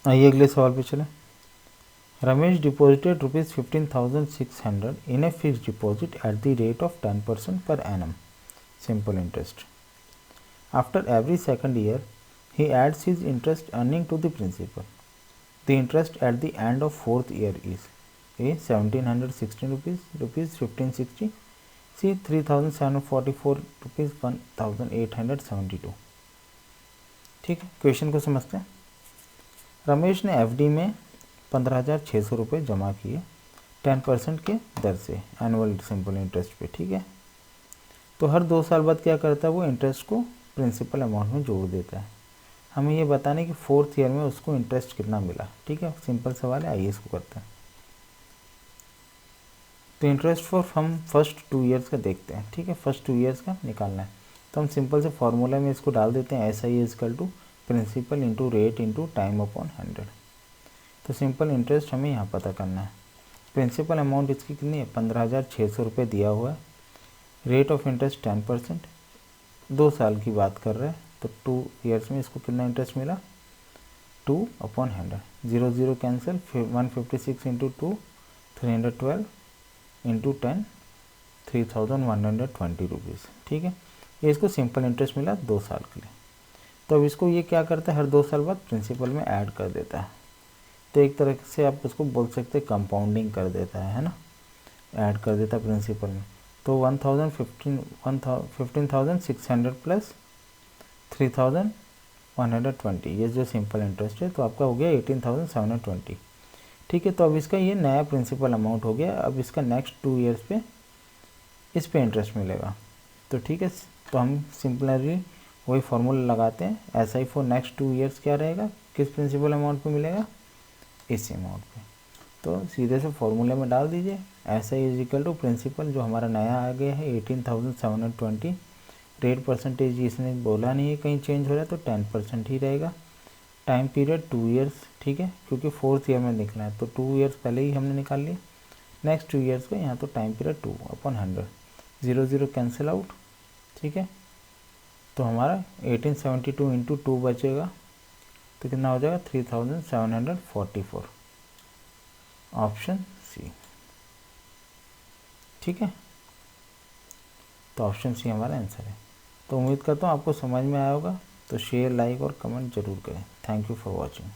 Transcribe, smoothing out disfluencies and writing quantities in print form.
आइए अगले सवाल पे चलें। Ramesh deposited ₹15,600 in a fixed deposit at the rate of 10% per annum simple interest. After every second year, he adds his interest earning to the principal. The interest at the end of fourth year is A 1,716 rupees 1560, C 3,744 rupees 1,872। ठीक है, question को समझते हैं। रमेश ने FD में 15,600 रुपये जमा किए 10% के दर से एनुअल सिंपल इंटरेस्ट पे। ठीक है, तो हर 2 साल बाद क्या करता है, वो इंटरेस्ट को प्रिंसिपल अमाउंट में जोड़ देता है। हमें ये बताने कि फोर्थ ईयर में उसको इंटरेस्ट कितना मिला। ठीक है, सिंपल सवाल है, आइए इसको करते हैं। तो इंटरेस्ट फॉर हम फर्स्ट 2 ईयर्स का देखते हैं। ठीक है, फर्स्ट 2 ईयर्स का निकालना है, तो हम सिंपल से फॉर्मूला में इसको डाल देते हैं, S I is equal to principal into rate into time upon 100। तो सिंपल इंटरेस्ट हमें यहाँ पता करना है। प्रिंसिपल अमाउंट इसकी कितनी है, 15,600 रुपये दिया हुआ है। रेट ऑफ इंटरेस्ट 10%, 2 साल की बात कर रहे हैं, तो 2 ईयर्स में इसको कितना इंटरेस्ट मिला, 2/100। 0 0 कैंसिल, 156 इंटू 2 312 इंटू 10 3,120 रुपीज़। ठीक है, ये इसको सिंपल इंटरेस्ट मिला 2 साल के लिए। तो अब इसको ये क्या करता है, हर 2 साल बाद प्रिंसिपल में ऐड कर देता है। तो एक तरह से आप उसको बोल सकते हैं कंपाउंडिंग कर देता है ना, ऐड कर देता है प्रिंसिपल में। तो 15,600 प्लस 3,120, ये जो सिंपल इंटरेस्ट है, तो आपका हो गया 18,720। ठीक है, तो अब इसका ये नया प्रिंसिपल अमाउंट हो गया। अब इसका नेक्स्ट 2 ईयर्स पे इस पे इंटरेस्ट मिलेगा। तो ठीक है, तो हम सिंपलली वही फॉर्मूला लगाते हैं, S I for next 2 years क्या रहेगा, किस प्रिंसिपल अमाउंट पे मिलेगा, इस अमाउंट पे। तो सीधे से फॉर्मूले में डाल दीजिए, S I is equal to principal जो हमारा नया आ गया है 18,720। रेट परसेंटेज इसने बोला नहीं है कहीं चेंज हो रहा है, तो 10% ही रहेगा। Time period 2 years. ठीक है, क्योंकि फोर्थ ईयर में निकला है, तो 2 ईयर्स पहले ही हमने निकाल लिया। नेक्स्ट 2 ईयर्स का यहाँ तो टाइम पीरियड 2/100, 0 0 कैंसिल आउट। ठीक है, तो हमारा 1872 इंटू 2 बचेगा, तो कितना हो जाएगा 3,744, ऑप्शन सी। ठीक है, तो ऑप्शन सी हमारा आंसर है। तो उम्मीद करता हूँ आपको समझ में आया होगा। तो शेयर, लाइक और कमेंट जरूर करें। Thank you for watching.